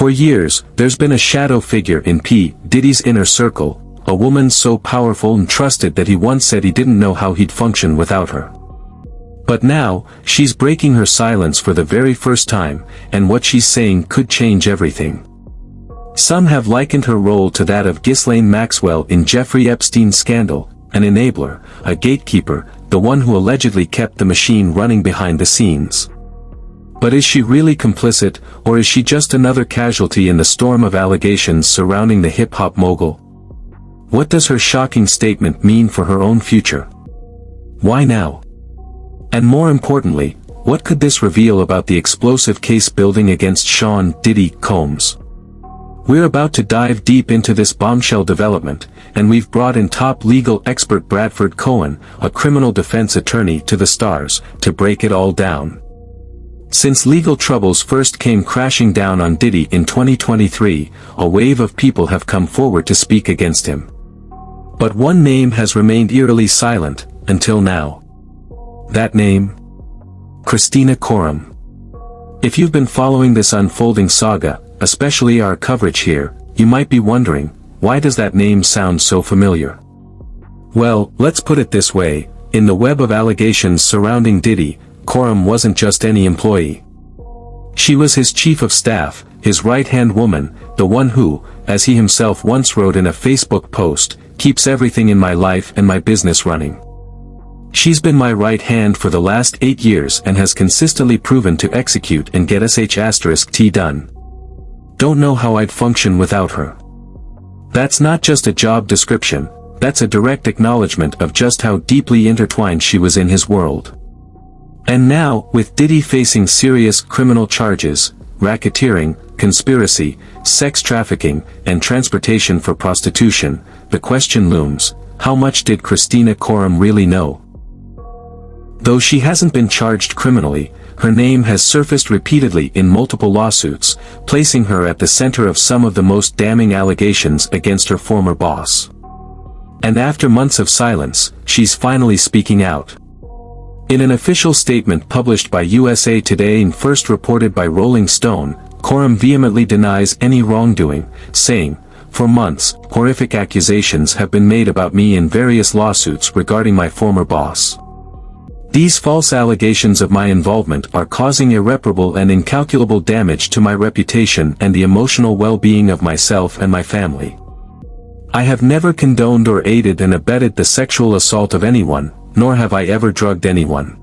For years, there's been a shadow figure in P. Diddy's inner circle, a woman so powerful and trusted that he once said he didn't know how he'd function without her. But now, she's breaking her silence for the very first time, and what she's saying could change everything. Some have likened her role to that of Ghislaine Maxwell in Jeffrey Epstein's scandal, an enabler, a gatekeeper, the one who allegedly kept the machine running behind the scenes. But is she really complicit, or is she just another casualty in the storm of allegations surrounding the hip-hop mogul? What does her shocking statement mean for her own future? Why now? And more importantly, what could this reveal about the explosive case building against Sean "Diddy" Combs? We're about to dive deep into this bombshell development, and we've brought in top legal expert Bradford Cohen, a criminal defense attorney, to the stars, to break it all down. Since legal troubles first came crashing down on Diddy in 2023, a wave of people have come forward to speak against him. But one name has remained eerily silent, until now. That name? Christina Korum. If you've been following this unfolding saga, especially our coverage here, you might be wondering, why does that name sound so familiar? Well, let's put it this way, in the web of allegations surrounding Diddy, Korum wasn't just any employee. She was his chief of staff, his right-hand woman, the one who, as he himself once wrote in a Facebook post, keeps everything in my life and my business running. She's been my right hand for the last 8 years and has consistently proven to execute and get sh*t done. Don't know how I'd function without her. That's not just a job description, that's a direct acknowledgement of just how deeply intertwined she was in his world. And now, with Diddy facing serious criminal charges, racketeering, conspiracy, sex trafficking, and transportation for prostitution, the question looms, how much did Christina Korum really know? Though she hasn't been charged criminally, her name has surfaced repeatedly in multiple lawsuits, placing her at the center of some of the most damning allegations against her former boss. And after months of silence, she's finally speaking out. In an official statement published by USA Today and first reported by Rolling Stone, Korum vehemently denies any wrongdoing, saying, "For months, horrific accusations have been made about me in various lawsuits regarding my former boss. These false allegations of my involvement are causing irreparable and incalculable damage to my reputation and the emotional well-being of myself and my family. I have never condoned or aided and abetted the sexual assault of anyone, nor have I ever drugged anyone.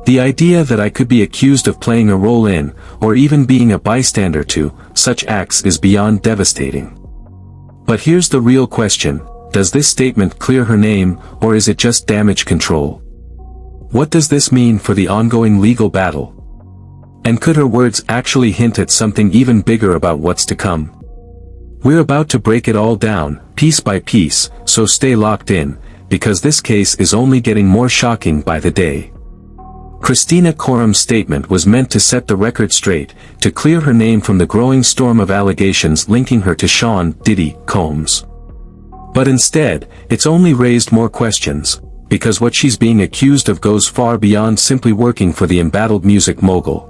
The idea that I could be accused of playing a role in, or even being a bystander to, such acts is beyond devastating." But here's the real question, does this statement clear her name, or is it just damage control? What does this mean for the ongoing legal battle? And could her words actually hint at something even bigger about what's to come? We're about to break it all down, piece by piece, so stay locked in, because this case is only getting more shocking by the day. Christina Korum's statement was meant to set the record straight, to clear her name from the growing storm of allegations linking her to Sean "Diddy" Combs. But instead, it's only raised more questions, because what she's being accused of goes far beyond simply working for the embattled music mogul.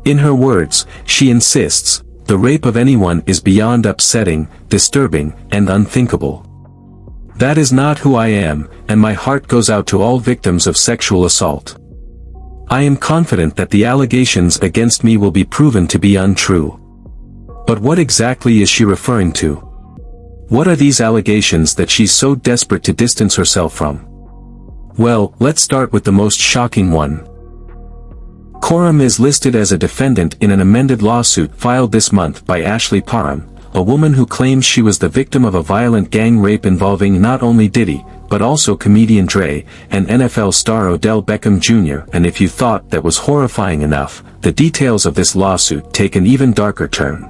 In her words, she insists, "The rape of anyone is beyond upsetting, disturbing, and unthinkable. That is not who I am, and my heart goes out to all victims of sexual assault. I am confident that the allegations against me will be proven to be untrue." But what exactly is she referring to? What are these allegations that she's so desperate to distance herself from? Well, let's start with the most shocking one. Korum is listed as a defendant in an amended lawsuit filed this month by Ashley Parham, a woman who claims she was the victim of a violent gang rape involving not only Diddy, but also comedian Dre, and NFL star Odell Beckham Jr. And if you thought that was horrifying enough, the details of this lawsuit take an even darker turn.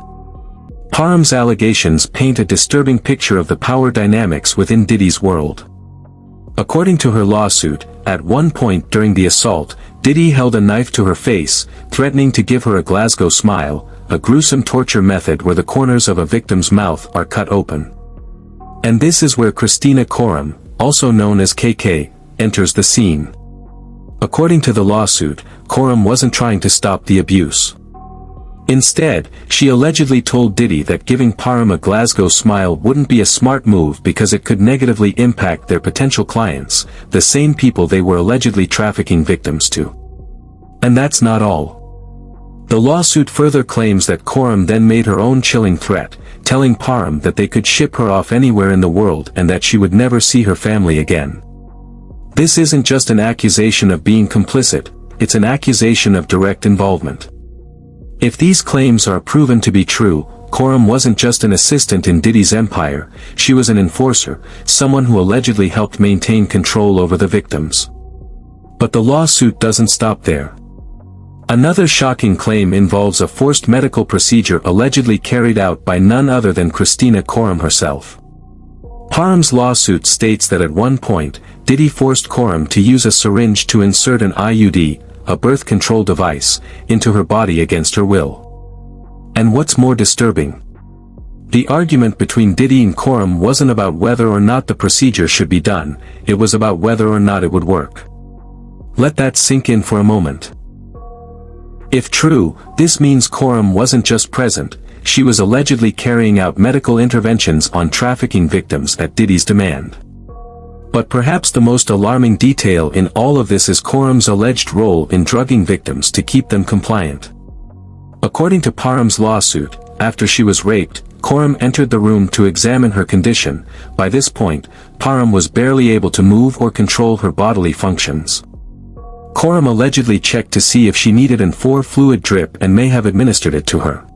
Parham's allegations paint a disturbing picture of the power dynamics within Diddy's world. According to her lawsuit, at one point during the assault, Diddy held a knife to her face, threatening to give her a Glasgow smile, a gruesome torture method where the corners of a victim's mouth are cut open. And this is where Christina Korum, also known as KK, enters the scene. According to the lawsuit, Korum wasn't trying to stop the abuse. Instead, she allegedly told Diddy that giving Parham a Glasgow smile wouldn't be a smart move because it could negatively impact their potential clients, the same people they were allegedly trafficking victims to. And that's not all. The lawsuit further claims that Coram then made her own chilling threat, telling Parham that they could ship her off anywhere in the world and that she would never see her family again. This isn't just an accusation of being complicit, it's an accusation of direct involvement. If these claims are proven to be true, Coram wasn't just an assistant in Diddy's empire, she was an enforcer, someone who allegedly helped maintain control over the victims. But the lawsuit doesn't stop there. Another shocking claim involves a forced medical procedure allegedly carried out by none other than Christina Coram herself. Parham's lawsuit states that at one point, Diddy forced Coram to use a syringe to insert an IUD, a birth control device, into her body against her will. And what's more disturbing? The argument between Diddy and Coram wasn't about whether or not the procedure should be done, it was about whether or not it would work. Let that sink in for a moment. If true, this means Coram wasn't just present, she was allegedly carrying out medical interventions on trafficking victims at Diddy's demand. But perhaps the most alarming detail in all of this is Coram's alleged role in drugging victims to keep them compliant. According to Parham's lawsuit, after she was raped, Coram entered the room to examine her condition. By this point, Parham was barely able to move or control her bodily functions. Coram allegedly checked to see if she needed an IV fluid drip and may have administered it to her.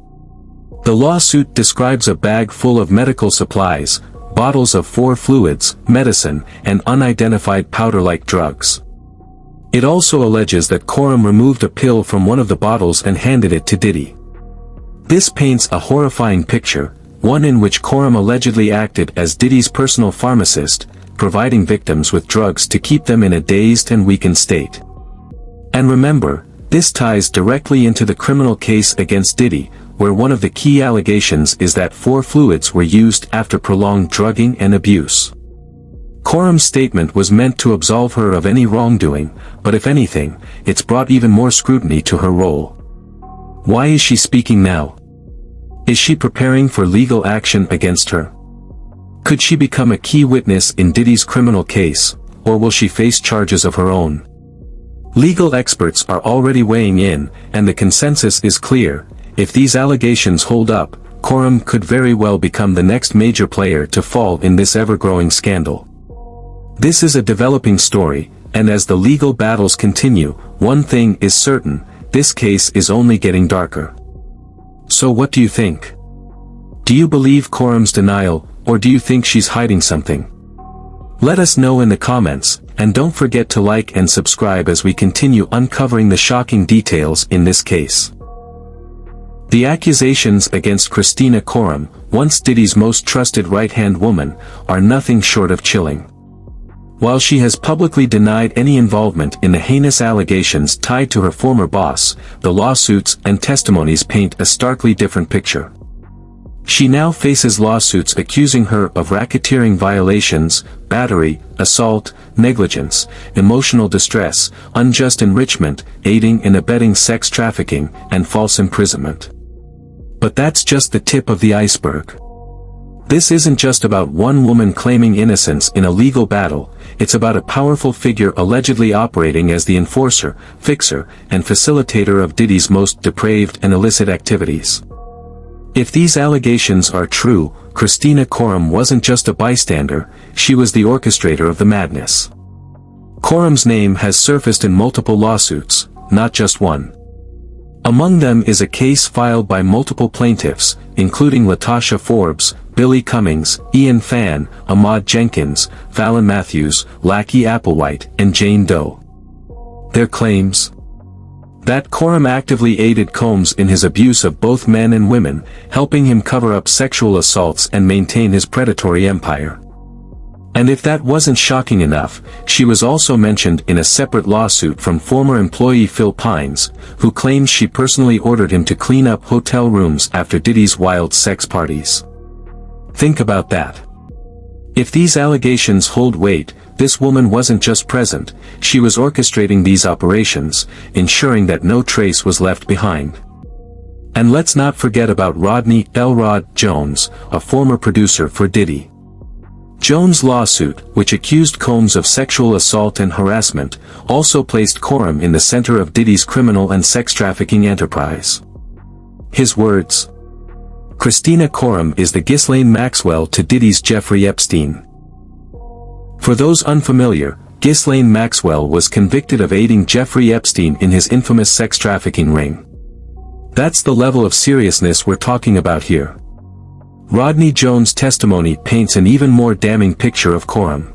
The lawsuit describes a bag full of medical supplies, bottles of IV fluids, medicine, and unidentified powder-like drugs. It also alleges that Coram removed a pill from one of the bottles and handed it to Diddy. This paints a horrifying picture, one in which Coram allegedly acted as Diddy's personal pharmacist, providing victims with drugs to keep them in a dazed and weakened state. And remember, this ties directly into the criminal case against Diddy, where one of the key allegations is that IV fluids were used after prolonged drugging and abuse. Coram's statement was meant to absolve her of any wrongdoing, but if anything, it's brought even more scrutiny to her role. Why is she speaking now? Is she preparing for legal action against her? Could she become a key witness in Diddy's criminal case, or will she face charges of her own? Legal experts are already weighing in, and the consensus is clear. If these allegations hold up, Coram could very well become the next major player to fall in this ever-growing scandal. This is a developing story, and as the legal battles continue, one thing is certain, this case is only getting darker. So what do you think? Do you believe Coram's denial, or do you think she's hiding something? Let us know in the comments, and don't forget to like and subscribe as we continue uncovering the shocking details in this case. The accusations against Christina Coram, once Diddy's most trusted right-hand woman, are nothing short of chilling. While she has publicly denied any involvement in the heinous allegations tied to her former boss, the lawsuits and testimonies paint a starkly different picture. She now faces lawsuits accusing her of racketeering violations, battery, assault, negligence, emotional distress, unjust enrichment, aiding and abetting sex trafficking, and false imprisonment. But that's just the tip of the iceberg. This isn't just about one woman claiming innocence in a legal battle, it's about a powerful figure allegedly operating as the enforcer, fixer, and facilitator of Diddy's most depraved and illicit activities. If these allegations are true, Christina Coram wasn't just a bystander, she was the orchestrator of the madness. Coram's name has surfaced in multiple lawsuits, not just one. Among them is a case filed by multiple plaintiffs, including Latasha Forbes, Billy Cummings, Ian Phan, Ahmad Jenkins, Fallon Matthews, Lackey Applewhite, and Jane Doe. Their claims? That Coram actively aided Combs in his abuse of both men and women, helping him cover up sexual assaults and maintain his predatory empire. And if that wasn't shocking enough, she was also mentioned in a separate lawsuit from former employee Phil Pines, who claims she personally ordered him to clean up hotel rooms after Diddy's wild sex parties. Think about that. If these allegations hold weight, this woman wasn't just present, she was orchestrating these operations, ensuring that no trace was left behind. And let's not forget about Rodney "Rod" Jones, a former producer for Diddy. Jones' lawsuit, which accused Combs of sexual assault and harassment, also placed Coram in the center of Diddy's criminal and sex trafficking enterprise. His words: Christina Coram is the Ghislaine Maxwell to Diddy's Jeffrey Epstein. For those unfamiliar, Ghislaine Maxwell was convicted of aiding Jeffrey Epstein in his infamous sex trafficking ring. That's the level of seriousness we're talking about here. Rodney Jones' testimony paints an even more damning picture of Coram.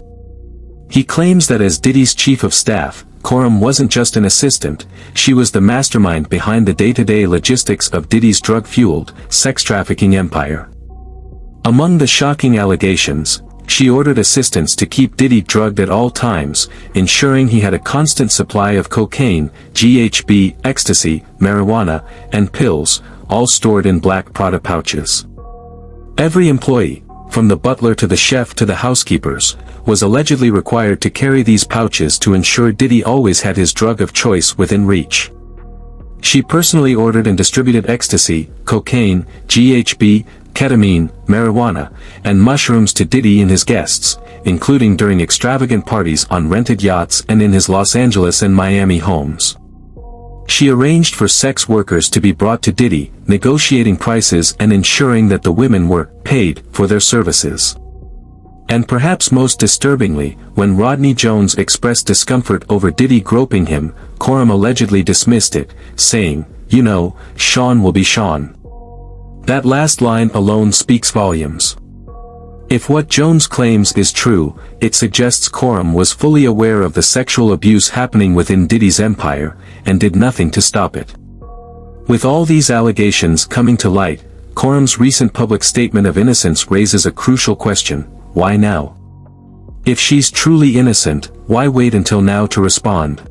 He claims that as Diddy's chief of staff, Coram wasn't just an assistant, she was the mastermind behind the day-to-day logistics of Diddy's drug-fueled, sex trafficking empire. Among the shocking allegations, she ordered assistants to keep Diddy drugged at all times, ensuring he had a constant supply of cocaine, GHB, ecstasy, marijuana, and pills, all stored in black Prada pouches. Every employee, from the butler to the chef to the housekeepers, was allegedly required to carry these pouches to ensure Diddy always had his drug of choice within reach. She personally ordered and distributed ecstasy, cocaine, GHB, ketamine, marijuana, and mushrooms to Diddy and his guests, including during extravagant parties on rented yachts and in his Los Angeles and Miami homes. She arranged for sex workers to be brought to Diddy, negotiating prices and ensuring that the women were paid for their services. And perhaps most disturbingly, when Rodney Jones expressed discomfort over Diddy groping him, Coram allegedly dismissed it, saying, "You know, Sean will be Sean." That last line alone speaks volumes. If what Jones claims is true, it suggests Coram was fully aware of the sexual abuse happening within Diddy's empire, and did nothing to stop it. With all these allegations coming to light, Coram's recent public statement of innocence raises a crucial question: why now? If she's truly innocent, why wait until now to respond?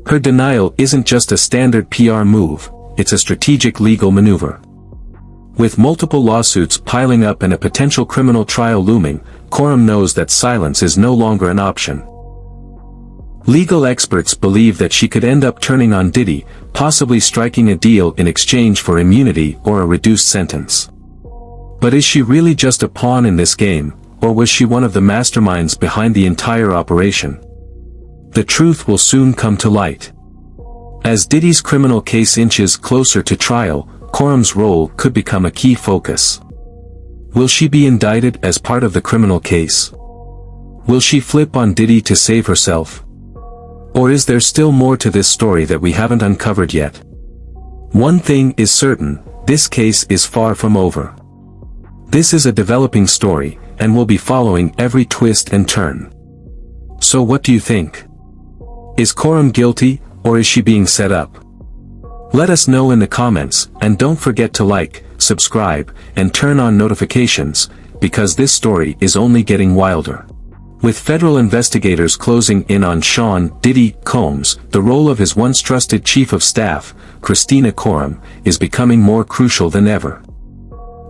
Her denial isn't just a standard PR move, it's a strategic legal maneuver. With multiple lawsuits piling up and a potential criminal trial looming, Coram knows that silence is no longer an option. Legal experts believe that she could end up turning on Diddy, possibly striking a deal in exchange for immunity or a reduced sentence. But is she really just a pawn in this game, or was she one of the masterminds behind the entire operation? The truth will soon come to light. As Diddy's criminal case inches closer to trial, Coram's role could become a key focus. Will she be indicted as part of the criminal case? Will she flip on Diddy to save herself? Or is there still more to this story that we haven't uncovered yet? One thing is certain, this case is far from over. This is a developing story, and we'll be following every twist and turn. So what do you think? Is Coram guilty, or is she being set up? Let us know in the comments, and don't forget to like, subscribe, and turn on notifications, because this story is only getting wilder. With federal investigators closing in on Sean "Diddy" Combs, the role of his once trusted chief of staff, Christina Coram, is becoming more crucial than ever.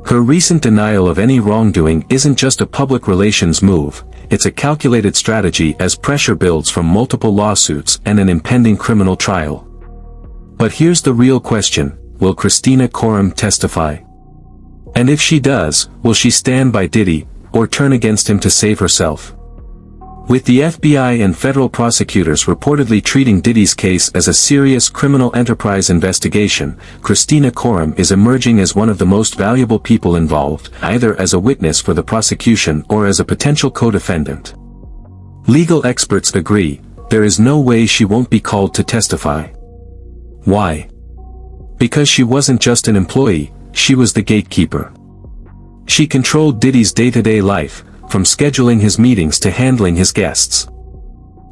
Her recent denial of any wrongdoing isn't just a public relations move, it's a calculated strategy as pressure builds from multiple lawsuits and an impending criminal trial. But here's the real question: will Christina Coram testify? And if she does, will she stand by Diddy, or turn against him to save herself? With the FBI and federal prosecutors reportedly treating Diddy's case as a serious criminal enterprise investigation, Christina Coram is emerging as one of the most valuable people involved, either as a witness for the prosecution or as a potential co-defendant. Legal experts agree, there is no way she won't be called to testify. Why? Because she wasn't just an employee, she was the gatekeeper. She controlled Diddy's day-to-day life, from scheduling his meetings to handling his guests.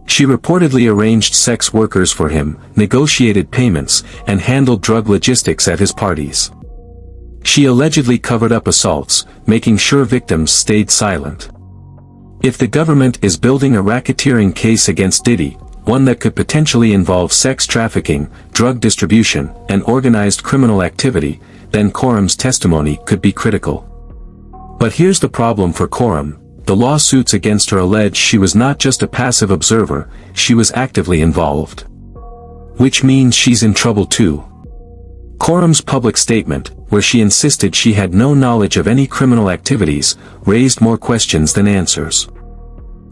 She reportedly arranged sex workers for him, negotiated payments, and handled drug logistics at his parties. She allegedly covered up assaults, making sure victims stayed silent. If the government is building a racketeering case against Diddy, one that could potentially involve sex trafficking, drug distribution, and organized criminal activity, then Coram's testimony could be critical. But here's the problem for Coram: the lawsuits against her allege she was not just a passive observer, she was actively involved. Which means she's in trouble too. Coram's public statement, where she insisted she had no knowledge of any criminal activities, raised more questions than answers.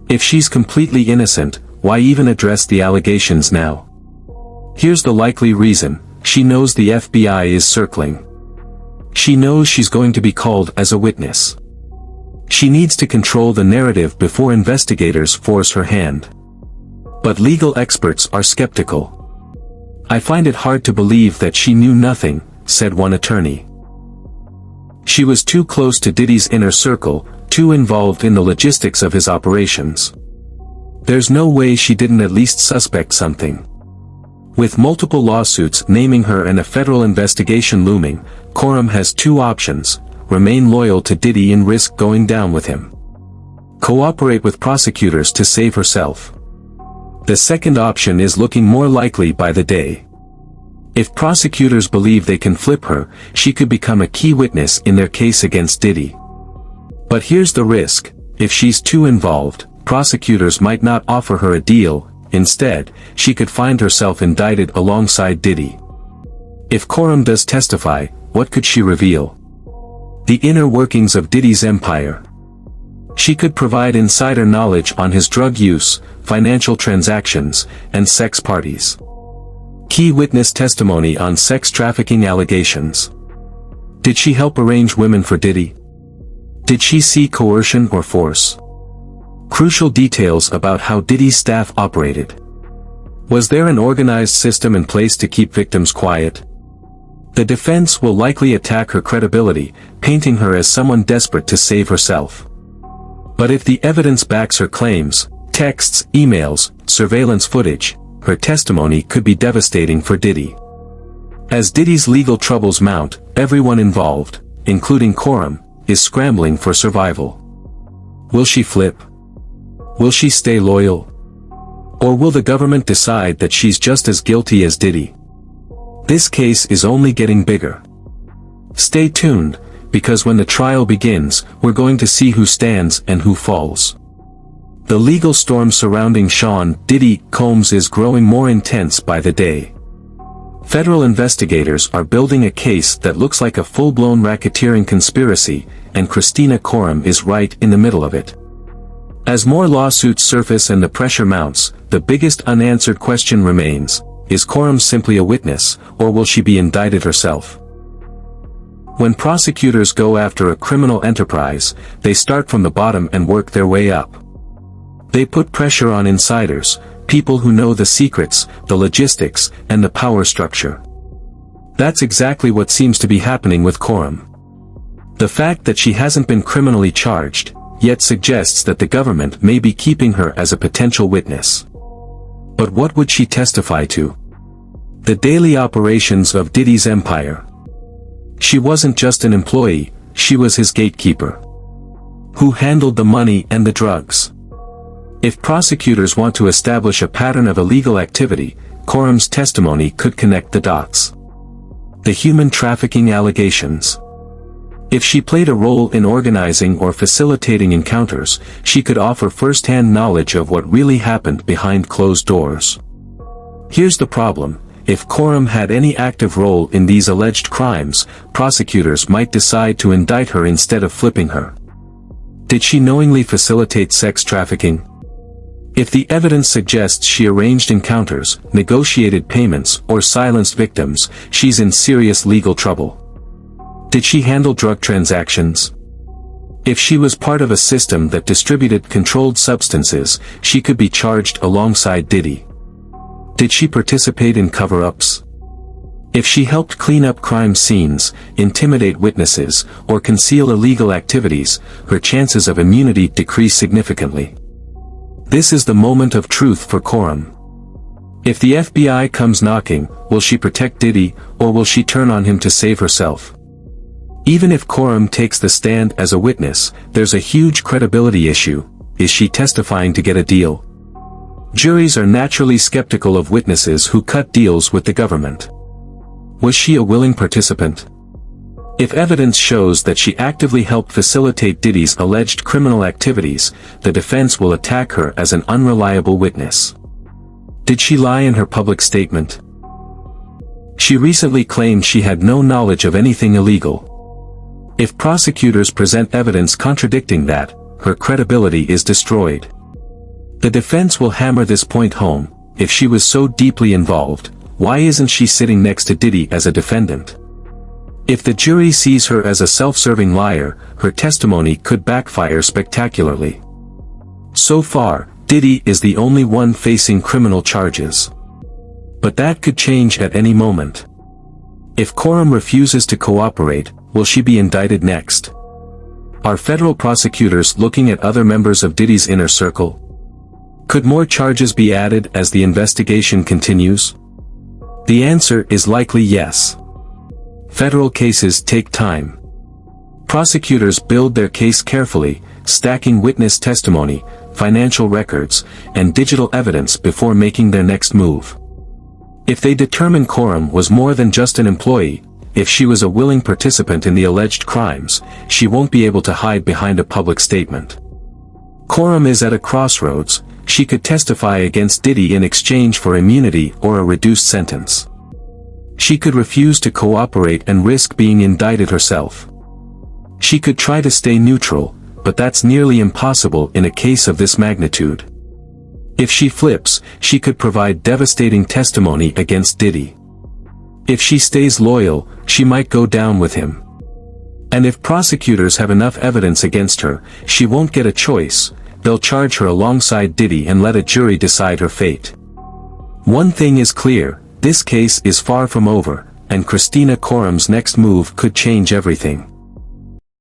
If she's completely innocent, why even address the allegations now? Here's the likely reason: she knows the FBI is circling. She knows she's going to be called as a witness. She needs to control the narrative before investigators force her hand. But legal experts are skeptical. "I find it hard to believe that she knew nothing," said one attorney. "She was too close to Diddy's inner circle, too involved in the logistics of his operations. There's no way she didn't at least suspect something." With multiple lawsuits naming her and a federal investigation looming, Coram has two options: remain loyal to Diddy and risk going down with him. Cooperate with prosecutors to save herself. The second option is looking more likely by the day. If prosecutors believe they can flip her, she could become a key witness in their case against Diddy. But here's the risk: if she's too involved, prosecutors might not offer her a deal. Instead, she could find herself indicted alongside Diddy. If Coram does testify, what could she reveal? The inner workings of Diddy's empire. She could provide insider knowledge on his drug use, financial transactions, and sex parties. Key witness testimony on sex trafficking allegations. Did she help arrange women for Diddy? Did she see coercion or force? Crucial details about how Diddy's staff operated. Was there an organized system in place to keep victims quiet? The defense will likely attack her credibility, painting her as someone desperate to save herself. But if the evidence backs her claims, texts, emails, surveillance footage, her testimony could be devastating for Diddy. As Diddy's legal troubles mount, everyone involved, including Coram, is scrambling for survival. Will she flip? Will she stay loyal? Or will the government decide that she's just as guilty as Diddy? This case is only getting bigger. Stay tuned, because when the trial begins, we're going to see who stands and who falls. The legal storm surrounding Sean "Diddy" Combs is growing more intense by the day. Federal investigators are building a case that looks like a full-blown racketeering conspiracy, and Christina Coram is right in the middle of it. As more lawsuits surface and the pressure mounts, the biggest unanswered question remains: is Coram simply a witness, or will she be indicted herself? When prosecutors go after a criminal enterprise, they start from the bottom and work their way up. They put pressure on insiders, people who know the secrets, the logistics, and the power structure. That's exactly what seems to be happening with Coram. The fact that she hasn't been criminally charged, yet suggests that the government may be keeping her as a potential witness. But what would she testify to? The daily operations of Diddy's empire. She wasn't just an employee, she was his gatekeeper. Who handled the money and the drugs? If prosecutors want to establish a pattern of illegal activity, Coram's testimony could connect the dots. The human trafficking allegations. If she played a role in organizing or facilitating encounters, she could offer first-hand knowledge of what really happened behind closed doors. Here's the problem: if Coram had any active role in these alleged crimes, prosecutors might decide to indict her instead of flipping her. Did she knowingly facilitate sex trafficking? If the evidence suggests she arranged encounters, negotiated payments, or silenced victims, she's in serious legal trouble. Did she handle drug transactions? If she was part of a system that distributed controlled substances, she could be charged alongside Diddy. Did she participate in cover-ups? If she helped clean up crime scenes, intimidate witnesses, or conceal illegal activities, her chances of immunity decrease significantly. This is the moment of truth for Coram. If the FBI comes knocking, will she protect Diddy, or will she turn on him to save herself? Even if Coram takes the stand as a witness, there's a huge credibility issue. Is she testifying to get a deal? Juries are naturally skeptical of witnesses who cut deals with the government. Was she a willing participant? If evidence shows that she actively helped facilitate Diddy's alleged criminal activities, the defense will attack her as an unreliable witness. Did she lie in her public statement? She recently claimed she had no knowledge of anything illegal. If prosecutors present evidence contradicting that, her credibility is destroyed. The defense will hammer this point home: if she was so deeply involved, why isn't she sitting next to Diddy as a defendant? If the jury sees her as a self-serving liar, her testimony could backfire spectacularly. So far, Diddy is the only one facing criminal charges. But that could change at any moment. If Coram refuses to cooperate, will she be indicted next? Are federal prosecutors looking at other members of Diddy's inner circle? Could more charges be added as the investigation continues? The answer is likely yes. Federal cases take time. Prosecutors build their case carefully, stacking witness testimony, financial records, and digital evidence before making their next move. If they determine Coram was more than just an employee, if she was a willing participant in the alleged crimes, she won't be able to hide behind a public statement. Coram is at a crossroads. She could testify against Diddy in exchange for immunity or a reduced sentence. She could refuse to cooperate and risk being indicted herself. She could try to stay neutral, but that's nearly impossible in a case of this magnitude. If she flips, she could provide devastating testimony against Diddy. If she stays loyal, she might go down with him. And if prosecutors have enough evidence against her, she won't get a choice. They'll charge her alongside Diddy and let a jury decide her fate. One thing is clear: this case is far from over, and Christina Coram's next move could change everything.